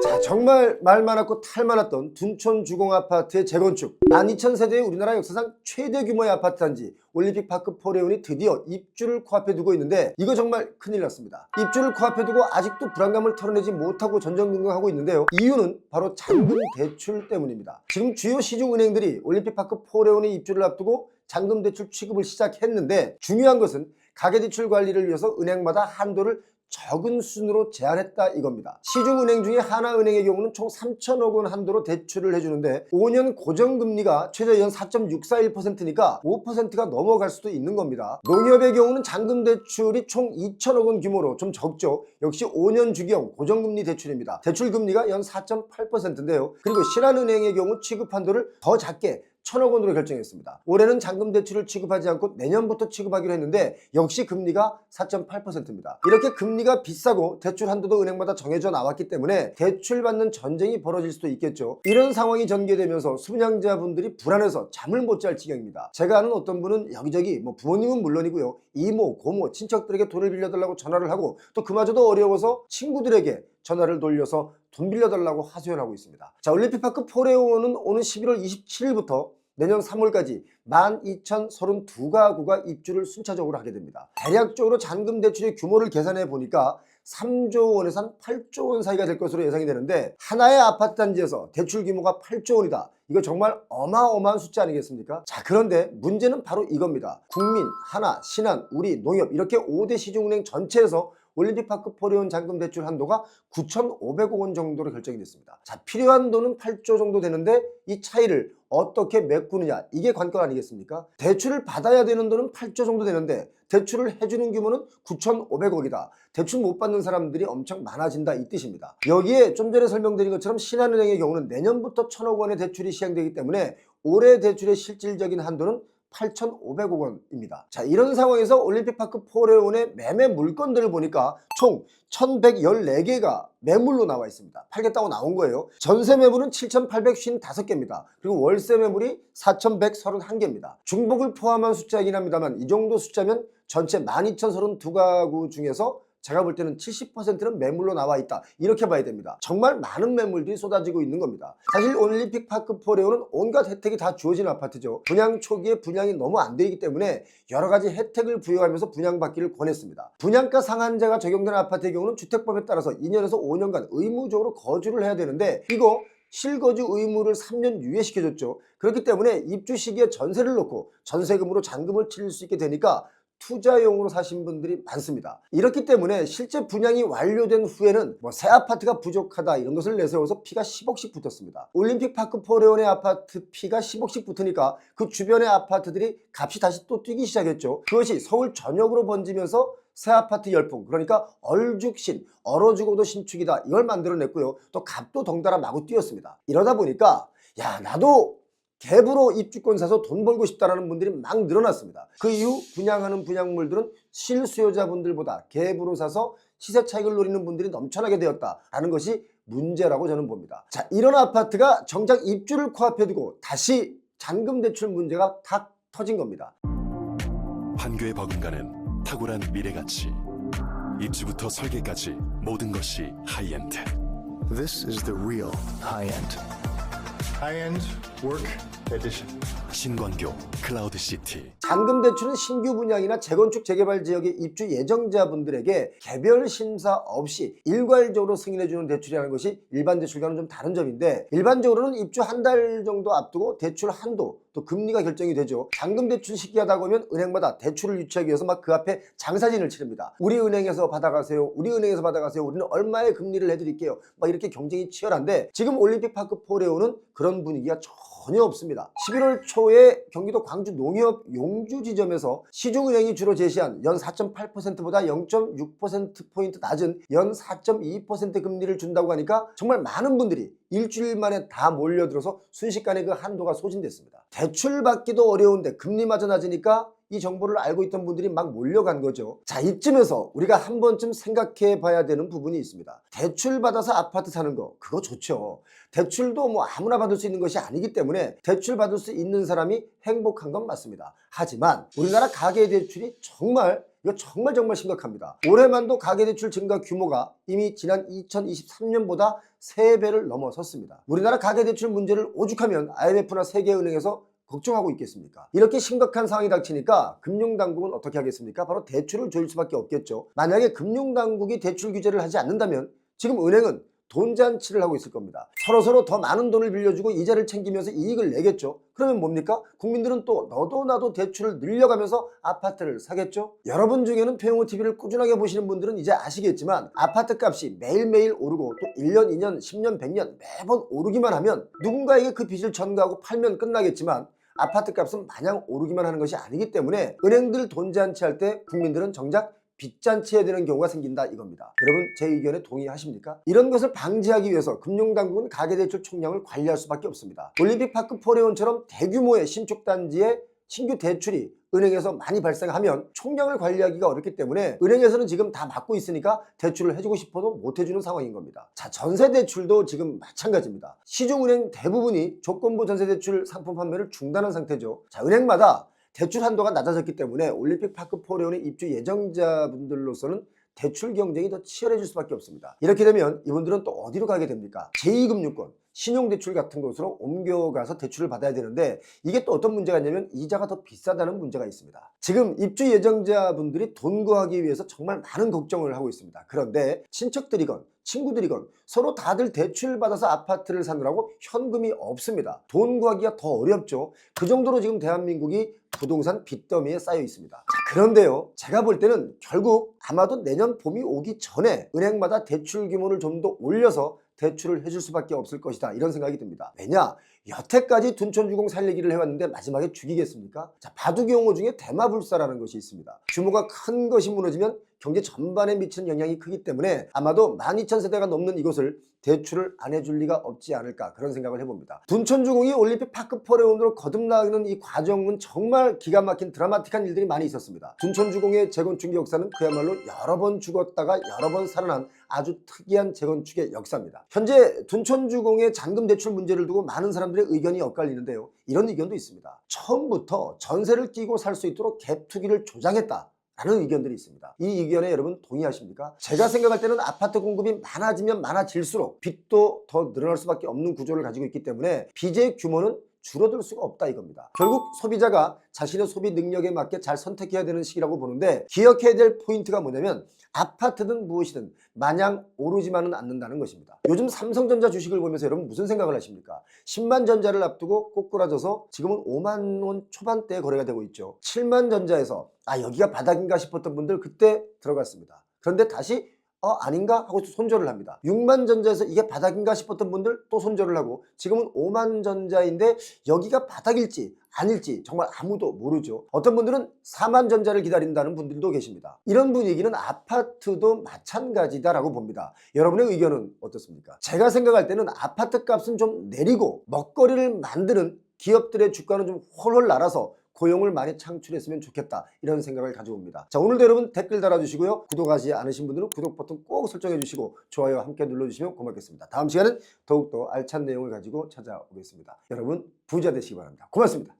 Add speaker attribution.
Speaker 1: 자, 정말 말 많았고 탈 많았던 둔촌 주공 아파트의 재건축. 12,000세대의 우리나라 역사상 최대 규모의 아파트 단지 올림픽파크 포레온이 드디어 입주를 코앞에 두고 있는데, 이거 정말 큰일 났습니다. 입주를 코앞에 두고 아직도 불안감을 털어내지 못하고 전전긍긍하고 있는데요. 이유는 바로 잔금 대출 때문입니다. 지금 주요 시중은행들이 올림픽파크 포레온의 입주를 앞두고 잔금 대출 취급을 시작했는데, 중요한 것은 가계대출 관리를 위해서 은행마다 한도를 적은 수준으로 제한했다 이겁니다. 시중은행 중에 하나은행의 경우는 총 3천억 원 한도로 대출을 해주는데 5년 고정금리가 최저 연 4.641%니까 5%가 넘어갈 수도 있는 겁니다. 농협의 경우는 잔금대출이 총 2천억 원 규모로 좀 적죠. 역시 5년 주기형 고정금리 대출입니다. 대출금리가 연 4.8%인데요. 그리고 신한은행의 경우 취급 한도를 더 작게 1,000억 원으로 결정했습니다. 올해는 잔금 대출을 취급하지 않고 내년부터 취급하기로 했는데 역시 금리가 4.8%입니다. 이렇게 금리가 비싸고 대출 한도도 은행마다 정해져 나왔기 때문에 대출 받는 전쟁이 벌어질 수도 있겠죠. 이런 상황이 전개되면서 수분양자분들이 불안해서 잠을 못 잘 지경입니다. 제가 아는 어떤 분은 여기저기 부모님은 물론이고요, 이모, 고모, 친척들에게 돈을 빌려달라고 전화를 하고 또 그마저도 어려워서 친구들에게 전화를 돌려서 돈 빌려달라고 하소연하고 있습니다. 자, 올림픽파크 포레온은 오는 11월 27일부터 내년 3월까지 12,032가구가 입주를 순차적으로 하게 됩니다. 대략적으로 잔금 대출의 규모를 계산해 보니까 3조 원에서 한 8조 원 사이가 될 것으로 예상이 되는데, 하나의 아파트 단지에서 대출 규모가 8조 원이다. 이거 정말 어마어마한 숫자 아니겠습니까? 자, 그런데 문제는 바로 이겁니다. 국민, 하나, 신한, 우리, 농협 이렇게 5대 시중은행 전체에서 올림픽파크 포레온 잔금 대출 한도가 9,500억 원 정도로 결정이 됐습니다. 자, 필요한 돈은 8조 정도 되는데 이 차이를 어떻게 메꾸느냐, 이게 관건 아니겠습니까? 대출을 받아야 되는 돈은 8조 정도 되는데 대출을 해주는 규모는 9,500억이다. 대출 못 받는 사람들이 엄청 많아진다 이 뜻입니다. 여기에 좀 전에 설명드린 것처럼 신한은행의 경우는 내년부터 1,000억 원의 대출이 시행되기 때문에 올해 대출의 실질적인 한도는 8,500억 원입니다. 자, 이런 상황에서 올림픽파크 포레온의 매매 물건들을 보니까 총 1,114개가 매물로 나와 있습니다. 팔겠다고 나온 거예요. 전세 매물은 7,855개입니다. 그리고 월세 매물이 4,131개입니다. 중복을 포함한 숫자이긴 합니다만 이 정도 숫자면 전체 12,032가구 중에서 제가 볼 때는 70%는 매물로 나와 있다, 이렇게 봐야 됩니다. 정말 많은 매물들이 쏟아지고 있는 겁니다. 사실 올림픽파크 포레온은 온갖 혜택이 다 주어진 아파트죠. 분양 초기에 분양이 너무 안 되기 때문에 여러 가지 혜택을 부여하면서 분양받기를 권했습니다. 분양가 상한제가 적용된 아파트의 경우는 주택법에 따라서 2년에서 5년간 의무적으로 거주를 해야 되는데, 이거 실거주 의무를 3년 유예시켜줬죠. 그렇기 때문에 입주 시기에 전세를 놓고 전세금으로 잔금을 치를 수 있게 되니까 투자용으로 사신 분들이 많습니다. 이렇기 때문에 실제 분양이 완료된 후에는 새 아파트가 부족하다 이런 것을 내세워서 피가 10억씩 붙었습니다. 올림픽파크 포레온의 아파트 피가 10억씩 붙으니까 그 주변의 아파트들이 값이 다시 또 뛰기 시작했죠. 그것이 서울 전역으로 번지면서 새 아파트 열풍, 그러니까 얼죽신, 얼어 죽어도 신축이다, 이걸 만들어냈고요. 또 값도 덩달아 마구 뛰었습니다. 이러다 보니까 야, 나도 갭으로 입주권 사서 돈 벌고 싶다라는 분들이 막 늘어났습니다. 그 이후 분양하는 분양물들은 실수요자분들보다 갭으로 사서 시세 차익을 노리는 분들이 넘쳐나게 되었다라는 것이 문제라고 저는 봅니다. 자, 이런 아파트가 정작 입주를 코앞에 두고 다시 잔금 대출 문제가 탁 터진 겁니다.
Speaker 2: 판교에 버금가는 탁월한 미래가치. 입지부터 설계까지 모든 것이 하이엔드.
Speaker 3: This is the real high-end. High-end work edition.
Speaker 2: 신권교 클라우드시티.
Speaker 1: 잔금 대출은 신규 분양이나 재건축 재개발 지역의 입주 예정자분들에게 개별 심사 없이 일괄적으로 승인해주는 대출이라는 것이 일반 대출과는 좀 다른 점인데, 일반적으로는 입주 한 달 정도 앞두고 대출 한도 또 금리가 결정이 되죠. 잔금 대출 시기가 다가오면 은행마다 대출을 유치하기 위해서 막 그 앞에 장사진을 치릅니다. 우리 은행에서 받아가세요, 우리 은행에서 받아가세요, 우리는 얼마의 금리를 해드릴게요, 막 이렇게 경쟁이 치열한데, 지금 올림픽파크 포레온은 그런 분위기가 전혀 없습니다. 11월 초에 경기도 광주 농협 용주 지점에서 시중은행이 주로 제시한 연 4.8%보다 0.6%포인트 낮은 연 4.2% 금리를 준다고 하니까 정말 많은 분들이 일주일 만에 다 몰려들어서 순식간에 그 한도가 소진됐습니다. 대출 받기도 어려운데 금리마저 낮으니까 이 정보를 알고 있던 분들이 막 몰려간 거죠. 자, 이쯤에서 우리가 한 번쯤 생각해 봐야 되는 부분이 있습니다. 대출 받아서 아파트 사는 거, 그거 좋죠. 대출도 아무나 받을 수 있는 것이 아니기 때문에 대출 받을 수 있는 사람이 행복한 건 맞습니다. 하지만 우리나라 가계대출이 정말 이거 정말 심각합니다. 올해만도 가계대출 증가 규모가 이미 지난 2023년보다 3배를 넘어섰습니다. 우리나라 가계대출 문제를 오죽하면 IMF나 세계은행에서 걱정하고 있겠습니까? 이렇게 심각한 상황이 닥치니까 금융당국은 어떻게 하겠습니까? 바로 대출을 조일 수밖에 없겠죠. 만약에 금융당국이 대출 규제를 하지 않는다면 지금 은행은 돈잔치를 하고 있을 겁니다. 서로 더 많은 돈을 빌려주고 이자를 챙기면서 이익을 내겠죠. 그러면 뭡니까? 국민들은 또 너도 나도 대출을 늘려가면서 아파트를 사겠죠. 여러분 중에는 표용호TV를 꾸준하게 보시는 분들은 이제 아시겠지만 아파트 값이 매일매일 오르고 또 1년, 2년, 10년, 100년 매번 오르기만 하면 누군가에게 그 빚을 전가하고 팔면 끝나겠지만 아파트 값은 마냥 오르기만 하는 것이 아니기 때문에 은행들 돈잔치 할 때 국민들은 정작 빚잔치 해야 되는 경우가 생긴다 이겁니다. 여러분 제 의견에 동의하십니까? 이런 것을 방지하기 위해서 금융당국은 가계대출 총량을 관리할 수밖에 없습니다. 올림픽파크 포레온처럼 대규모의 신축단지에 신규 대출이 은행에서 많이 발생하면 총량을 관리하기가 어렵기 때문에 은행에서는 지금 다 막고 있으니까 대출을 해주고 싶어도 못 해주는 상황인 겁니다. 자, 전세대출도 지금 마찬가지입니다. 시중은행 대부분이 조건부 전세대출 상품 판매를 중단한 상태죠. 자, 은행마다 대출 한도가 낮아졌기 때문에 올림픽파크 포레온의 입주 예정자분들로서는 대출 경쟁이 더 치열해질 수밖에 없습니다. 이렇게 되면 이분들은 또 어디로 가게 됩니까? 제2금융권, 신용대출 같은 곳으로 옮겨가서 대출을 받아야 되는데 이게 또 어떤 문제가 있냐면 이자가 더 비싸다는 문제가 있습니다. 지금 입주 예정자분들이 돈 구하기 위해서 정말 많은 걱정을 하고 있습니다. 그런데 친척들이건 친구들이건 서로 다들 대출 받아서 아파트를 사느라고 현금이 없습니다. 돈 구하기가 더 어렵죠. 그 정도로 지금 대한민국이 부동산 빚더미에 쌓여 있습니다. 자, 그런데요, 제가 볼 때는 결국 아마도 내년 봄이 오기 전에 은행마다 대출 규모를 좀 더 올려서 대출을 해줄 수밖에 없을 것이다 이런 생각이 듭니다. 왜냐? 여태까지 둔촌주공 살리기를 해왔는데 마지막에 죽이겠습니까? 자, 바둑용어 중에 대마불사라는 것이 있습니다. 규모가 큰 것이 무너지면 경제 전반에 미치는 영향이 크기 때문에 아마도 12,000세대가 넘는 이곳을 대출을 안 해줄 리가 없지 않을까 그런 생각을 해봅니다. 둔촌주공이 올림픽 파크 포레온으로 거듭나는 이 과정은 정말 기가 막힌 드라마틱한 일들이 많이 있었습니다. 둔촌주공의 재건축 역사는 그야말로 여러 번 죽었다가 여러 번 살아난 아주 특이한 재건축의 역사입니다. 현재 둔촌주공의 잔금 대출 문제를 두고 많은 사람들의 의견이 엇갈리는데요. 이런 의견도 있습니다. 처음부터 전세를 끼고 살 수 있도록 갭 투기를 조장했다 라는 의견들이 있습니다. 이 의견에 여러분 동의하십니까? 제가 생각할 때는 아파트 공급이 많아지면 많아질수록 빚도 더 늘어날 수밖에 없는 구조를 가지고 있기 때문에 빚의 규모는 줄어들 수가 없다 이겁니다. 결국 소비자가 자신의 소비 능력에 맞게 잘 선택해야 되는 시기라고 보는데 기억해야 될 포인트가 뭐냐면 아파트든 무엇이든 마냥 오르지만은 않는다는 것입니다. 요즘 삼성전자 주식을 보면서 여러분 무슨 생각을 하십니까? 10만 전자를 앞두고 꼬꾸라져서 지금은 5만 원 초반대에 거래가 되고 있죠. 7만 전자에서 여기가 바닥인가 싶었던 분들 그때 들어갔습니다. 그런데 다시 아닌가 하고 손절을 합니다. 6만 전자에서 이게 바닥인가 싶었던 분들 또 손절을 하고 지금은 5만 전자인데 여기가 바닥일지 아닐지 정말 아무도 모르죠. 어떤 분들은 4만 전자를 기다린다는 분들도 계십니다. 이런 분위기는 아파트도 마찬가지다라고 봅니다. 여러분의 의견은 어떻습니까? 제가 생각할 때는 아파트 값은 좀 내리고 먹거리를 만드는 기업들의 주가는 좀 홀홀 날아서 고용을 많이 창출했으면 좋겠다 이런 생각을 가지고 옵니다. 자, 오늘도 여러분 댓글 달아주시고요. 구독하지 않으신 분들은 구독 버튼 꼭 설정해 주시고 좋아요 함께 눌러주시면 고맙겠습니다. 다음 시간은 더욱더 알찬 내용을 가지고 찾아오겠습니다. 여러분 부자 되시기 바랍니다. 고맙습니다.